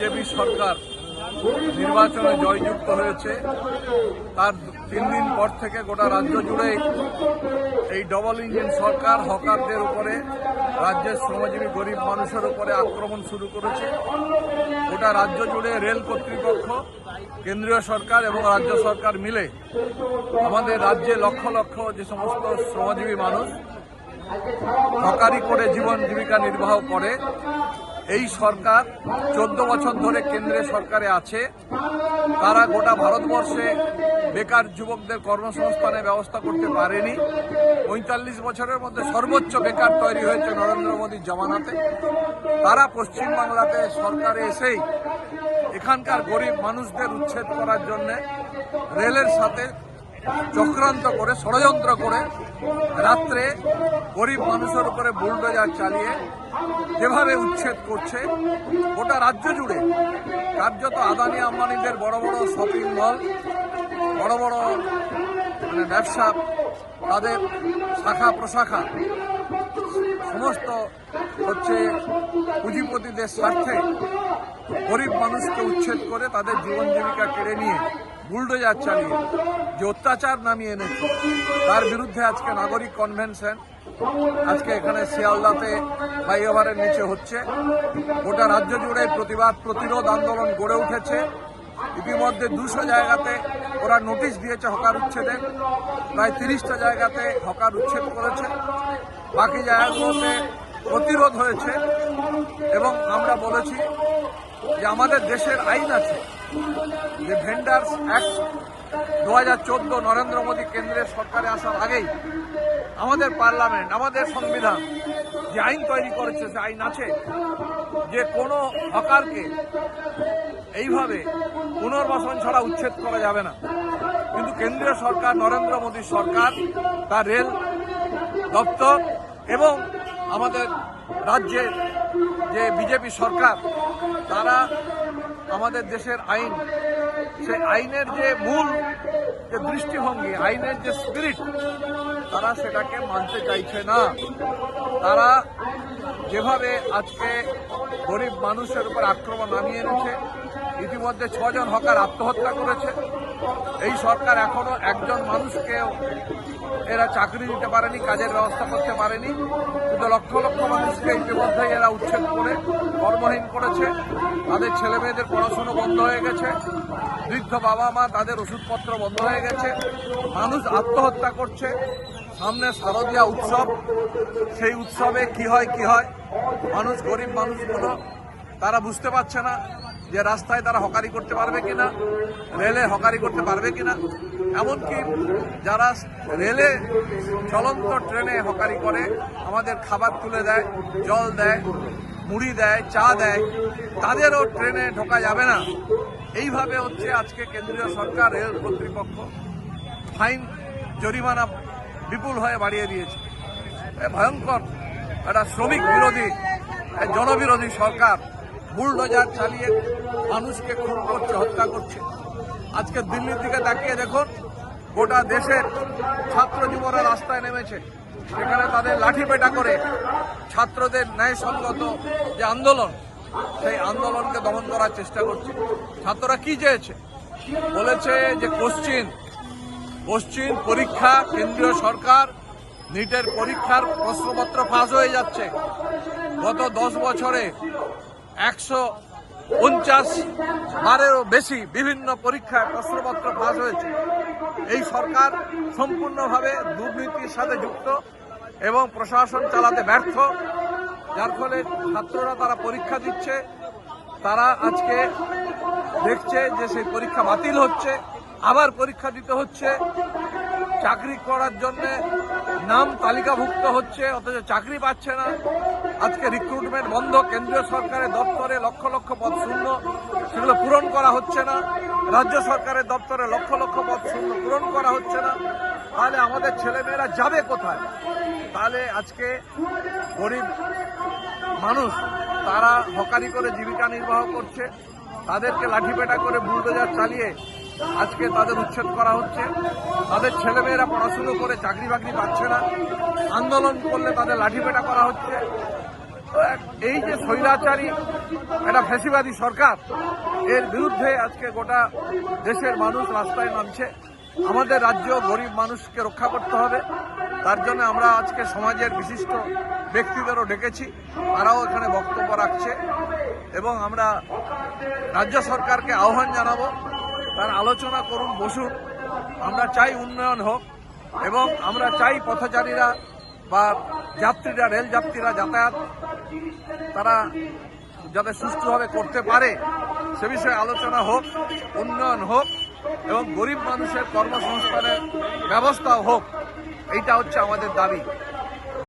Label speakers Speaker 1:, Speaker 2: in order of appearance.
Speaker 1: BJP সরকার নির্বাচনে জয়যুক্ত হয়েছে তার 3 দিন পর থেকে গোটা রাজ্য জুড়ে এই ডবল ইঞ্জিন সরকার হকারদের উপরে, রাজ্যের শ্রমজীবী গরিব মানুষের উপরে আক্রমণ শুরু করেছে। গোটা রাজ্য জুড়ে রেল কর্তৃপক্ষ, কেন্দ্রীয় সরকার এবং রাজ্য সরকার মিলে আমাদের রাজ্যে লক্ষ লক্ষ যে সমস্ত শ্রমজীবী মানুষ হকারি করে জীবন জীবিকা নির্বাহ করে, এই সরকার 14 বছর ধরে কেন্দ্রের সরকারে আছে। তারা গোটা ভারতবর্ষে বেকার যুবকদের কর্মসংস্থানের ব্যবস্থা করতে পারেনি। 45 বছরের মধ্যে সর্বোচ্চ বেকার তৈরি হয়েছে নরেন্দ্র মোদীর জমানাতে। তারা পশ্চিমবাংলাতে সরকারে এসেই এখানকার গরিব মানুষদের উচ্ছেদ করার জন্য রেলের সাথে চক্রান্ত করে, ষড়যন্ত্র করে রাত্রে গরিব মানুষের উপরে বুলডোজার চালিয়ে যেভাবে উচ্ছেদ করছে গোটা রাজ্য জুড়ে, কার্যত আদানি আম্বানিদের বড় বড় শপিং মল, বড় বড় ব্যবসা, তাদের শাখা প্রশাখা সমস্ত হচ্ছে পুঁজিপতিদের স্বার্থে গরিব মানুষকে উচ্ছেদ করে তাদের জীবন জীবিকা কেড়ে নিয়ে বুলডোজার চালিয়ে যে অত্যাচার নামিয়ে এনেছে, তার বিরুদ্ধে আজকে নাগরিক কনভেনশন আজকে এখানে শিয়ালদাতে ফ্লাইওভারের নিচে হচ্ছে। গোটা রাজ্য জুড়ে প্রতিবাদ প্রতিরোধ আন্দোলন গড়ে উঠেছে। ইতিমধ্যে 200 জায়গাতে ওরা নোটিশ দিয়েছে হকার উচ্ছেদের, প্রায় 30টা জায়গাতে হকার উচ্ছেদ করেছে, বাকি জায়গাগুলোতে প্রতিরোধ হয়েছে। এবং আমরা বলেছি যে আমাদের দেশের আইন আছে, যে ভেন্ডার্স অ্যাক্ট 2014 নরেন্দ্র মোদী কেন্দ্রের সরকারে আসার আগেই আমাদের পার্লামেন্ট, আমাদের সংবিধান যে আইন তৈরি করেছে, সে আইন আছে যে কোনো হকারকে এইভাবে পুনর্বাসন ছাড়া উচ্ছেদ করা যাবে না। কিন্তু কেন্দ্রীয় সরকার, নরেন্দ্র মোদী সরকার, তার রেল দপ্তর এবং আমাদের রাজ্যের যে বিজেপি সরকার, তারা আমাদের দেশের আইন, সেই আইনের যে মূল যে দৃষ্টিভঙ্গি, আইনের যে স্পিরিট, তারা সেটাকে মানতে চাইছে না। তারা যেভাবে আজকে গরিব মানুষের উপর আক্রমণ নামিয়ে এনেছে, ইতিমধ্যে 6 জন হকার আত্মহত্যা করেছে। এই সরকার এখনো একজন মানুষকেও এরা চাকরি দিতে পারেনি, কাজের ব্যবস্থা করতে পারেনি। কিন্তু লক্ষ লক্ষ মানুষকে ইতিমধ্যেই এরা উচ্ছেদ করে কর্মহীন করেছে। তাদের ছেলে মেয়েদের পড়াশুনো বন্ধ হয়ে গেছে, বৃদ্ধ বাবা মা তাদের ওষুধপত্র বন্ধ হয়ে গেছে, মানুষ আত্মহত্যা করছে। সামনে শারদীয়া উৎসব, সেই উৎসবে কি হয় মানুষ, গরিব মানুষগুলো তারা বুঝতে পারছে না যে রাস্তায় তারা হকারি করতে পারবে কিনা, রেলে হকারি করতে পারবে কিনা। এমনকি যারা রেলে চলন্ত ট্রেনে হকারি করে, আমাদের খাবার তুলে দেয়, জল দেয়, মুড়ি দেয়, চা দেয়, তাদেরও ট্রেনে ঢোকা যাবে না। এইভাবে হচ্ছে আজকে কেন্দ্রীয় সরকার, রেল কর্তৃপক্ষ ফাইন জরিমানা বিপুল হয়ে বাড়িয়ে দিয়েছে। ভয়ঙ্কর একটা শ্রমিক বিরোধী, জনবিরোধী সরকার বুলডোজার চালিয়ে মানুষকে খুন করছে, হত্যা করছে। আজকে দিল্লির দিকে তাকিয়ে দেখুন, গোটা দেশের ছাত্র যুবরা রাস্তায় নেমেছে, সেখানে তাদের লাঠিপেটা করে ছাত্রদের ন্যায়সঙ্গত যে আন্দোলন, সেই আন্দোলনকে দমন করার চেষ্টা করছে। ছাত্ররা কি চেয়েছে? বলেছে যে কোশ্চিন পরীক্ষা, কেন্দ্রীয় সরকার নিটের পরীক্ষার প্রশ্নপত্র ফাঁস হয়ে যাচ্ছে। গত 10 বছরে 149 বারেরও বেশি বিভিন্ন পরীক্ষায় প্রশ্নপত্র ফাঁস হয়েছে। এই সরকার সম্পূর্ণভাবে দুর্নীতির সাথে যুক্ত এবং প্রশাসন চালাতে ব্যর্থ, যার ফলে ছাত্ররা তারা পরীক্ষা দিচ্ছে, তারা আজকে দেখছে যে সেই পরীক্ষা বাতিল হচ্ছে, আবার পরীক্ষা দিতে হচ্ছে। চাকরি করার জন্য নাম তালিকাভুক্ত হচ্ছে, অথচ চাকরি পাচ্ছে না। আজকে রিক্রুটমেন্ট বন্ধ, কেন্দ্রীয় সরকারের দপ্তরে লক্ষ লক্ষ পদ শূন্য, সেগুলো পূরণ করা হচ্ছে না। রাজ্য সরকারের দপ্তরে লক্ষ লক্ষ পদ শূন্য, পূরণ করা হচ্ছে না। তাহলে আমাদের ছেলেমেয়েরা যাবে কোথায়? তাহলে আজকে গরিব মানুষ তারা হকারি করে জীবিকা নির্বাহ করছে, তাদেরকে লাঠিপেটা করে বুলডোজার চালিয়ে আজকে তাদের উচ্ছেদ করা হচ্ছে। তাদের ছেলেমেয়েরা পড়াশুনো করে চাকরি বাকরি পাচ্ছে না, আন্দোলন করলে তাদের লাঠিপেটা করা হচ্ছে। এই যে স্বৈরাচারী একটা ফ্যাসিবাদী সরকার, এর বিরুদ্ধে আজকে গোটা দেশের মানুষ রাস্তায় নামছে। আমাদের রাজ্য গরিব মানুষকে রক্ষা করতে হবে, তার জন্য আমরা আজকে সমাজের বিশিষ্ট ব্যক্তিদেরও ডেকেছি, তারাও এখানে বক্তব্য রাখছে এবং আমরা রাজ্য সরকারকে আহ্বান জানাবো, তার আলোচনা করুন, বসুন। আমরা চাই উন্নয়ন হোক এবং আমরা চাই পথচারীরা বা যাত্রীরা, রেল যাত্রীরা যাতায়াত তারা যাতে সুষ্ঠুভাবে করতে পারে সে বিষয়ে আলোচনা হোক, উন্নয়ন হোক এবং গরিব মানুষের কর্মসংস্থানের ব্যবস্থাও হোক। এইটা হচ্ছে আমাদের দাবি।